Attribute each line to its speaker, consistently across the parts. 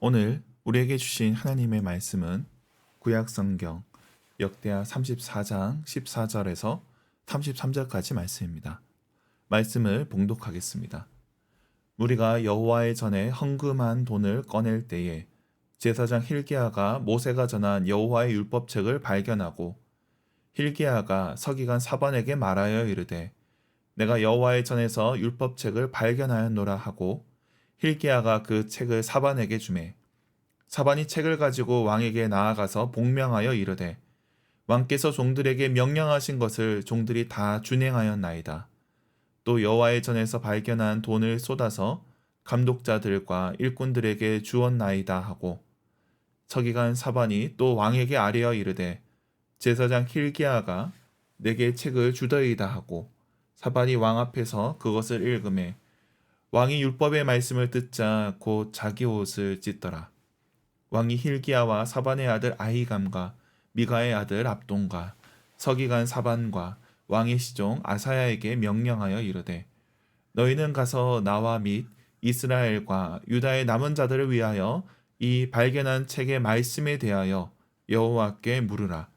Speaker 1: 오늘 우리에게 주신 하나님의 말씀은 구약성경 역대하 34장 14절에서 33절까지 말씀입니다. 말씀을 봉독하겠습니다. 우리가 여호와의 전에 헌금한 돈을 꺼낼 때에 제사장 hilki야가 모세가 전한 여호와의 율법책을 발견하고 hilki야가 서기관 사반에게 말하여 이르되 내가 여호와의 전에서 율법책을 발견하였노라 하고 hilki야가 그 책을 사반에게 주매 사반이 책을 가지고 왕에게 나아가서 복명하여 이르되 왕께서 종들에게 명령하신 것을 종들이 다 준행하였나이다. 또 여호와의 전에서 발견한 돈을 쏟아서 감독자들과 일꾼들에게 주었나이다 하고 서기관 사반이 또 왕에게 아뢰어 이르되 제사장 hilki야가 내게 책을 주더이다 하고 사반이 왕 앞에서 그것을 읽음에 왕이 율법의 말씀을 듣자 곧 자기 옷을 찢더라. 왕이 hilki야와 사반의 아들 아히감과 미가의 아들 압돈과 서기관 사반과 왕의 시종 아사야에게 명령하여 이르되 너희는 가서 나와 및 이스라엘과 유다의 남은 자들을 위하여 이 발견한 책의 말씀에 대하여 여호와께 물으라.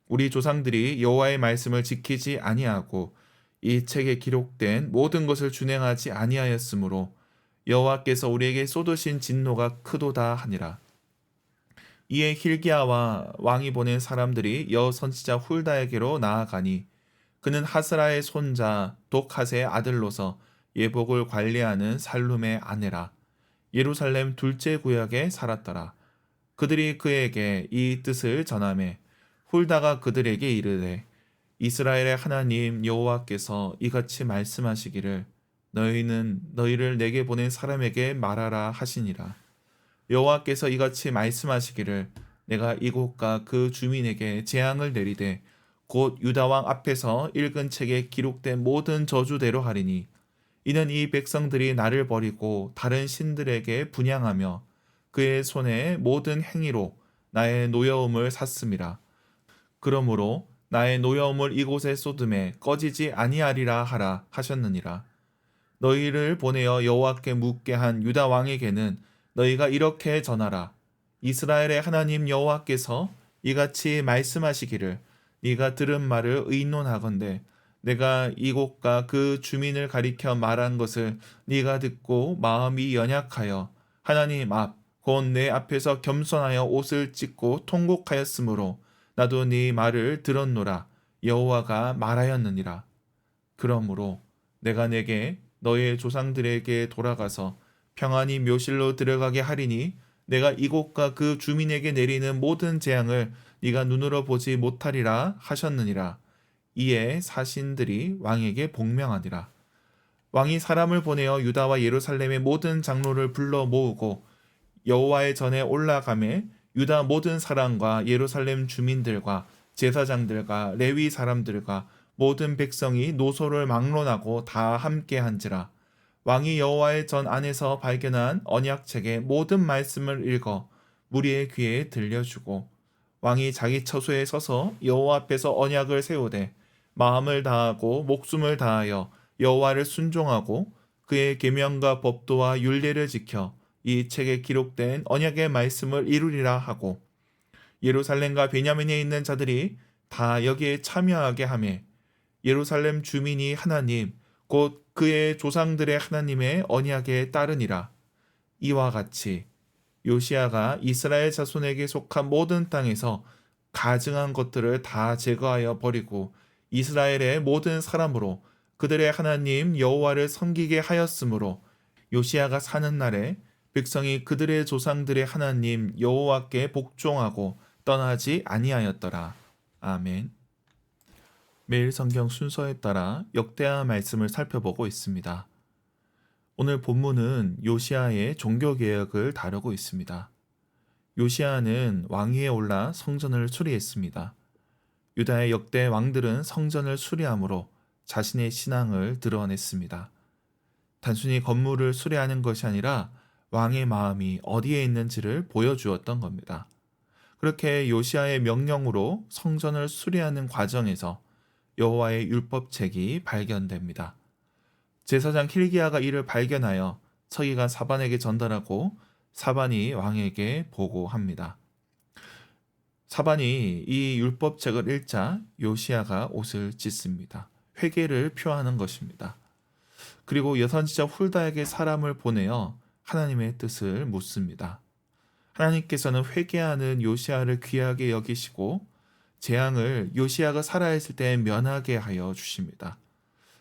Speaker 1: 우리 조상들이 여호와의 말씀을 지키지 아니하고 이 책에 기록된 모든 것을 준행하지 아니하였으므로 여호와께서 우리에게 쏟으신 진노가 크도다 하니라. 이에 hilki야와 왕이 보낸 사람들이 여 선지자 훌다에게로 나아가니 그는 하스라의 손자 독하세의 아들로서 예복을 관리하는 살룸의 아내라. 예루살렘 둘째 구역에 살았더라. 그들이 그에게 이 뜻을 전하매 훌다가 그들에게 이르되 이스라엘의 하나님 여호와께서 이같이 말씀하시기를 너희는 너희를 내게 보낸 사람에게 말하라 하시니라. 여호와께서 이같이 말씀하시기를 내가 이곳과 그 주민에게 재앙을 내리되 곧 유다 왕 앞에서 읽은 책에 기록된 모든 저주대로 하리니 이는 이 백성들이 나를 버리고 다른 신들에게 분향하며 그의 손에 모든 행위로 나의 노여움을 샀음이라. 그러므로 나의 노여움을 이곳에 쏟음에 꺼지지 아니하리라 하라 하셨느니라. 너희를 보내어 여호와께 묻게 한 유다 왕에게는 너희가 이렇게 전하라. 이스라엘의 하나님 여호와께서 이같이 말씀하시기를 네가 들은 말을 의논하건대 내가 이곳과 그 주민을 가리켜 말한 것을 네가 듣고 마음이 연약하여 하나님 앞 곧 내 앞에서 겸손하여 옷을 찢고 통곡하였으므로 나도 네 말을 들었노라 여호와가 말하였느니라. 그러므로 내가 내게 너의 조상들에게 돌아가서 평안히 묘실로 들어가게 하리니 내가 이곳과 그 주민에게 내리는 모든 재앙을 네가 눈으로 보지 못하리라 하셨느니라. 이에 사신들이 왕에게 복명하니라. 왕이 사람을 보내어 유다와 예루살렘의 모든 장로를 불러 모으고 여호와의 전에 올라가매 유다 모든 사람과 예루살렘 주민들과 제사장들과 레위 사람들과 모든 백성이 노소를 막론하고 다 함께 한지라. 왕이 여호와의 전 안에서 발견한 언약책의 모든 말씀을 읽어 무리의 귀에 들려주고 왕이 자기 처소에 서서 여호와 앞에서 언약을 세우되 마음을 다하고 목숨을 다하여 여호와를 순종하고 그의 계명과 법도와 율례를 지켜 이 책에 기록된 언약의 말씀을 이루리라 하고 예루살렘과 베냐민에 있는 자들이 다 여기에 참여하게 하며 예루살렘 주민이 하나님 곧 그의 조상들의 하나님의 언약에 따르니라. 이와 같이 요시야가 이스라엘 자손에게 속한 모든 땅에서 가증한 것들을 다 제거하여 버리고 이스라엘의 모든 사람으로 그들의 하나님 여호와를 섬기게 하였으므로 요시야가 사는 날에 백성이 그들의 조상들의 하나님 여호와께 복종하고 떠나지 아니하였더라. 아멘. 매일 성경 순서에 따라 역대하 말씀을 살펴보고 있습니다. 오늘 본문은 요시야의 종교개혁을 다루고 있습니다. 요시야는 왕위에 올라 성전을 수리했습니다. 유다의 역대 왕들은 성전을 수리함으로 자신의 신앙을 드러냈습니다. 단순히 건물을 수리하는 것이 아니라 왕의 마음이 어디에 있는지를 보여주었던 겁니다. 그렇게 요시야의 명령으로 성전을 수리하는 과정에서 여호와의 율법책이 발견됩니다. 제사장 hilki야가 이를 발견하여 서기관 사반에게 전달하고 사반이 왕에게 보고합니다. 사반이 이 율법책을 읽자 요시야가 옷을 찢습니다. 회개를 표하는 것입니다. 그리고 여선지자 훌다에게 사람을 보내어 하나님의 뜻을 묻습니다. 하나님께서는 회개하는 요시야를 귀하게 여기시고 재앙을 요시야가 살아있을 때 면하게 하여 주십니다.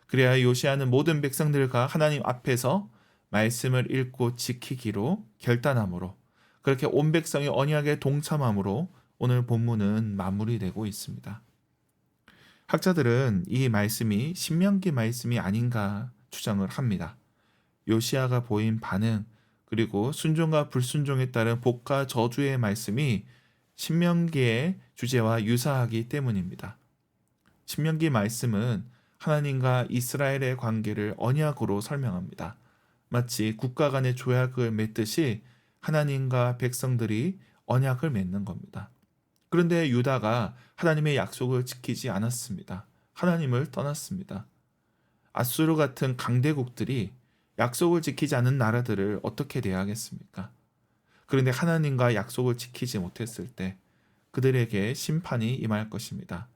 Speaker 1: 그래야 요시야는 모든 백성들과 하나님 앞에서 말씀을 읽고 지키기로 결단함으로, 그렇게 온 백성이 언약에 동참함으로 오늘 본문은 마무리되고 있습니다. 학자들은 이 말씀이 신명기 말씀이 아닌가 주장을 합니다. 요시야가 보인 반응, 그리고 순종과 불순종에 따른 복과 저주의 말씀이 신명기의 주제와 유사하기 때문입니다. 신명기 말씀은 하나님과 이스라엘의 관계를 언약으로 설명합니다. 마치 국가 간의 조약을 맺듯이 하나님과 백성들이 언약을 맺는 겁니다. 그런데 유다가 하나님의 약속을 지키지 않았습니다. 하나님을 떠났습니다. 아수르 같은 강대국들이 약속을 지키지 않은 나라들을 어떻게 대하겠습니까? 그런데 하나님과 약속을 지키지 못했을 때 그들에게 심판이 임할 것입니다.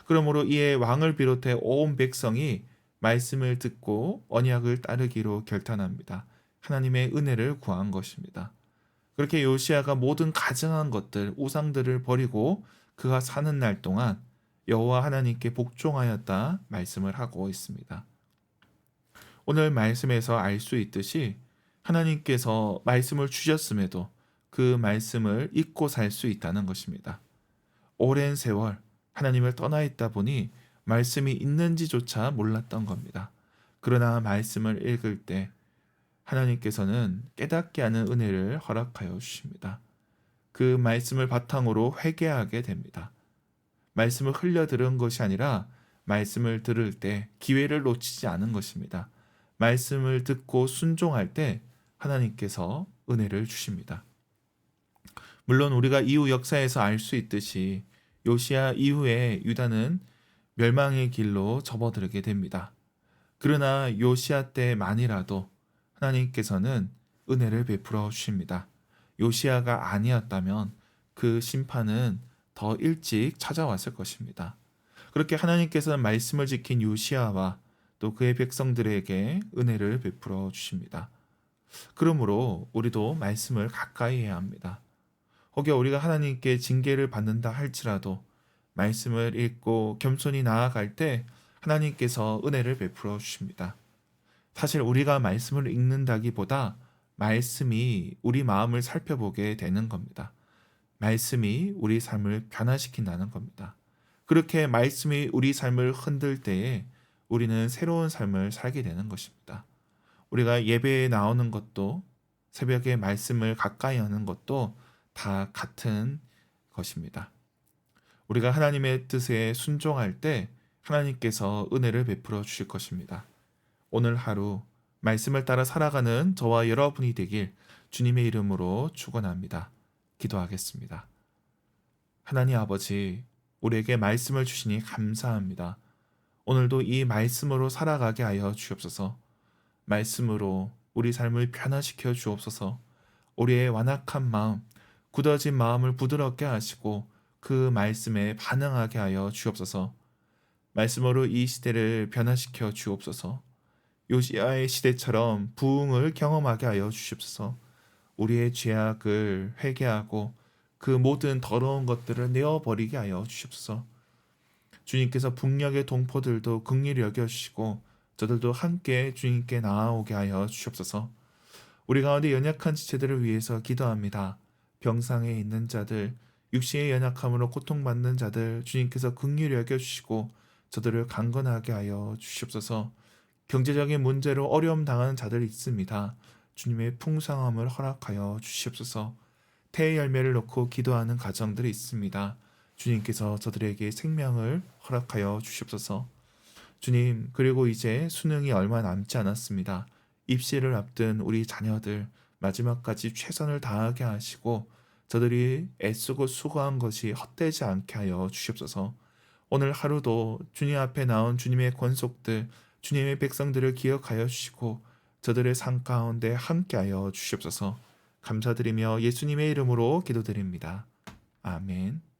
Speaker 1: 그러므로 이에 왕을 비롯해 온 백성이 말씀을 듣고 언약을 따르기로 결단합니다. 하나님의 은혜를 구한 것입니다. 그렇게 요시야가 모든 가증한 것들, 우상들을 버리고 그가 사는 날 동안 여호와 하나님께 복종하였다 말씀을 하고 있습니다. 오늘 말씀에서 알 수 있듯이 하나님께서 말씀을 주셨음에도 그 말씀을 잊고 살 수 있다는 것입니다. 오랜 세월 하나님을 떠나 있다 보니 말씀이 있는지조차 몰랐던 겁니다. 그러나 말씀을 읽을 때 하나님께서는 깨닫게 하는 은혜를 허락하여 주십니다. 그 말씀을 바탕으로 회개하게 됩니다. 말씀을 흘려 들은 것이 아니라 말씀을 들을 때 기회를 놓치지 않은 것입니다. 말씀을 듣고 순종할 때 하나님께서 은혜를 주십니다. 물론 우리가 이후 역사에서 알 수 있듯이 요시야 이후에 유다는 멸망의 길로 접어들게 됩니다. 그러나 요시야 때만이라도 하나님께서는 은혜를 베풀어 주십니다. 요시야가 아니었다면 그 심판은 더 일찍 찾아왔을 것입니다. 그렇게 하나님께서는 말씀을 지킨 요시야와 또 그의 백성들에게 은혜를 베풀어 주십니다. 그러므로 우리도 말씀을 가까이 해야 합니다. 혹여 우리가 하나님께 징계를 받는다 할지라도 말씀을 읽고 겸손히 나아갈 때 하나님께서 은혜를 베풀어 주십니다. 사실 우리가 말씀을 읽는다기보다 말씀이 우리 마음을 살펴보게 되는 겁니다. 말씀이 우리 삶을 변화시킨다는 겁니다. 그렇게 말씀이 우리 삶을 흔들 때에 우리는 새로운 삶을 살게 되는 것입니다. 우리가 예배에 나오는 것도 새벽에 말씀을 가까이 하는 것도 다 같은 것입니다. 우리가 하나님의 뜻에 순종할 때 하나님께서 은혜를 베풀어 주실 것입니다. 오늘 하루 말씀을 따라 살아가는 저와 여러분이 되길 주님의 이름으로 축원합니다. 기도하겠습니다. 하나님 아버지, 우리에게 말씀을 주시니 감사합니다. 오늘도 이 말씀으로 살아가게 하여 주옵소서. 말씀으로 우리 삶을 변화시켜 주옵소서. 우리의 완악한 마음, 굳어진 마음을 부드럽게 하시고 그 말씀에 반응하게 하여 주옵소서. 말씀으로 이 시대를 변화시켜 주옵소서. 요시야의 시대처럼 부흥을 경험하게 하여 주옵소서. 우리의 죄악을 회개하고 그 모든 더러운 것들을 내어버리게 하여 주옵소서. 주님께서 북녘의 동포들도 긍휼히 여겨주시고 저들도 함께 주님께 나아오게 하여 주옵소서. 우리 가운데 연약한 지체들을 위해서 기도합니다. 병상에 있는 자들, 육신의 연약함으로 고통받는 자들 주님께서 긍휼히 여겨주시고 저들을 강건하게 하여 주시옵소서. 경제적인 문제로 어려움 당하는 자들이 있습니다. 주님의 풍성함을 허락하여 주시옵소서. 태의 열매를 놓고 기도하는 가정들이 있습니다. 주님께서 저들에게 생명을 허락하여 주시옵소서. 주님, 그리고 이제 수능이 얼마 남지 않았습니다. 입시를 앞둔 우리 자녀들 마지막까지 최선을 다하게 하시고 저들이 애쓰고 수고한 것이 헛되지 않게 하여 주시옵소서. 오늘 하루도 주님 앞에 나온 주님의 권속들, 주님의 백성들을 기억하여 주시고 저들의 삶 가운데 함께하여 주시옵소서. 감사드리며 예수님의 이름으로 기도드립니다. 아멘.